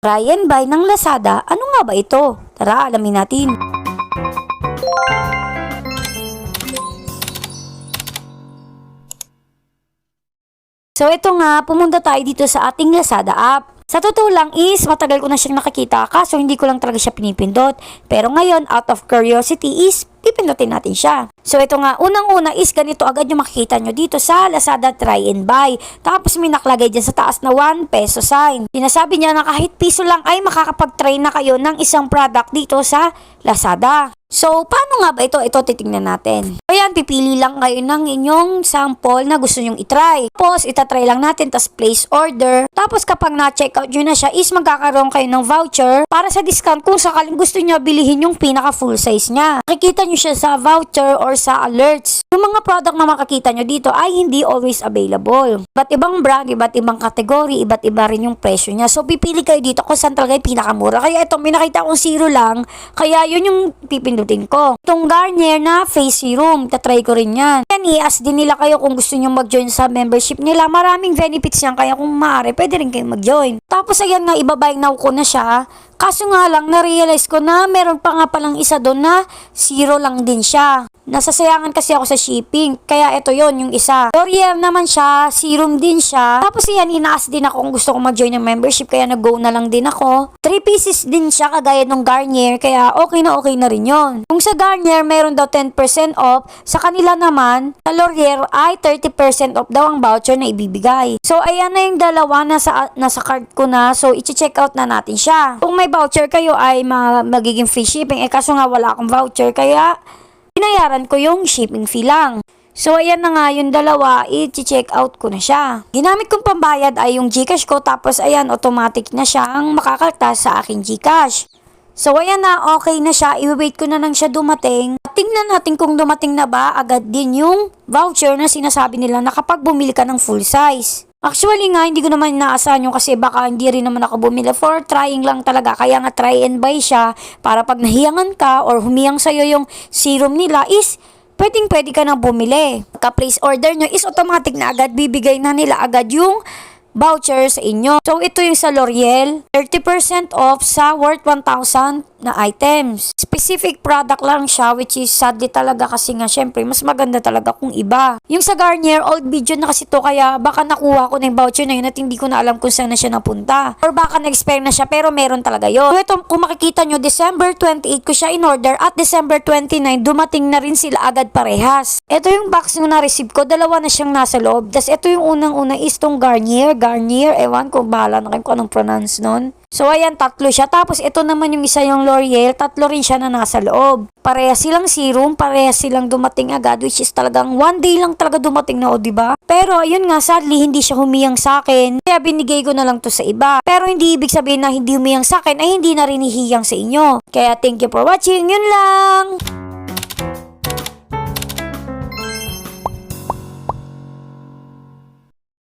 Try and buy ng Lazada, ano nga ba ito? Tara, alamin natin. So ito nga, pumunta tayo dito sa ating Lazada app. Sa totoo lang is, matagal ko na siyang nakikita kaso hindi ko lang talaga siya pinipindot. Pero ngayon, out of curiosity is, pipindutin natin siya. So ito nga, unang-una is ganito agad yung makikita nyo dito sa Lazada Try and Buy. Tapos may nakalagay dyan sa taas na 1 peso sign. Sinasabi niya na kahit piso lang ay makakapag-try na kayo ng isang product dito sa Lazada. So, paano nga ba ito? Ito titingnan natin. Ayan, pipili lang kayo ng inyong sample na gusto nyong itry. Tapos, itatry lang natin, tapos place order. Tapos, kapag na-checkout nyo na siya, is magkakaroon kayo ng voucher para sa discount kung sakaling gusto nyo bilihin yung pinaka full size niya. Makikita nyo siya sa voucher or sa alerts. Yung mga product na makakita nyo dito ay hindi always available. Iba't ibang brand, iba't ibang kategory, iba't iba rin yung presyo niya. So, pipili kayo dito kung saan talaga yung pinakamura. Kaya ito, may nakita kong zero lang. Kaya yun yung pipindutin ko. Itong Garnier na face serum, tatry ko rin yan. Yan, i-ask din nila kayo kung gusto nyo mag-join sa membership nila. Maraming benefits yan, kaya kung maaari, pwede rin kayo mag-join. Tapos ayan nga, ibabayag na ko na siya. Kaso nga lang, na-realize ko na meron pa nga palang isa doon na zero lang din siya. Nasasayangan kasi ako sa shipping, kaya ito yon yung isa. L'Oreal naman siya, serum din siya. Tapos yan, inaas din ako kung gusto ko mag-join ng membership, kaya nag-go na lang din ako. 3 pieces din siya kagaya ng Garnier, kaya okay na rin yon. Kung sa Garnier, meron daw 10% off, sa kanila naman, sa L'Oreal ay 30% off daw ang voucher na ibibigay. So ayan na yung dalawa, nasa card ko na, so i-check out na natin siya. Kung may voucher kayo ay magiging free shipping, kaso nga wala akong voucher, kaya binayaran ko yung shipping fee lang. So, ayan na nga yung dalawa, i-check out ko na siya. Ginamit kong pambayad ay yung GCash ko, tapos ayan, automatic na siyang makakaltas sa aking GCash. So, ayan na, okay na siya. I-wait ko na lang siya dumating. Tingnan natin kung dumating na ba agad din yung voucher na sinasabi nila na kapag bumili ka ng full size. Actually nga, hindi ko naman inaasahan yung kasi baka hindi rin naman ako bumili for trying lang talaga. Kaya nga try and buy siya para pag nahiyangan ka or humiyang sa'yo yung serum nila is pwede ka na bumili. Pagka-place order nyo is automatic na agad bibigay na nila agad yung voucher sa inyo. So, ito yung sa L'Oreal, 30% off sa worth 1,000 na items. Specific product lang siya, which is sadly talaga kasi nga syempre, mas maganda talaga kung iba. Yung sa Garnier, old video na kasi to, kaya baka nakuha ko na yung voucher na yun at hindi ko na alam kung saan na siya napunta. Or baka na-expire na siya, pero meron talaga yun. So, ito, kung makikita nyo, December 28 ko siya in-order at December 29, dumating na rin sila agad parehas. Ito yung box na na-receive ko, dalawa na siyang nasa loob. Tapos ito yung unang-una is tong Garnier, ewan ko, bahala na kayo kung anong pronounce nun. So, ayan, 3 siya. Tapos, ito naman yung isa yung L'Oreal, 3 rin siya na nasa loob. Parehas silang serum, parehas silang dumating agad, which is talagang 1 day lang talaga dumating na, o diba? Pero, ayun nga, sadly, hindi siya humiyang sa akin. Kaya, binigay ko na lang to sa iba. Pero, hindi ibig sabihin na hindi humiyang sa akin, ay hindi na rin hihiyang sa inyo. Kaya, thank you for watching. Yun lang!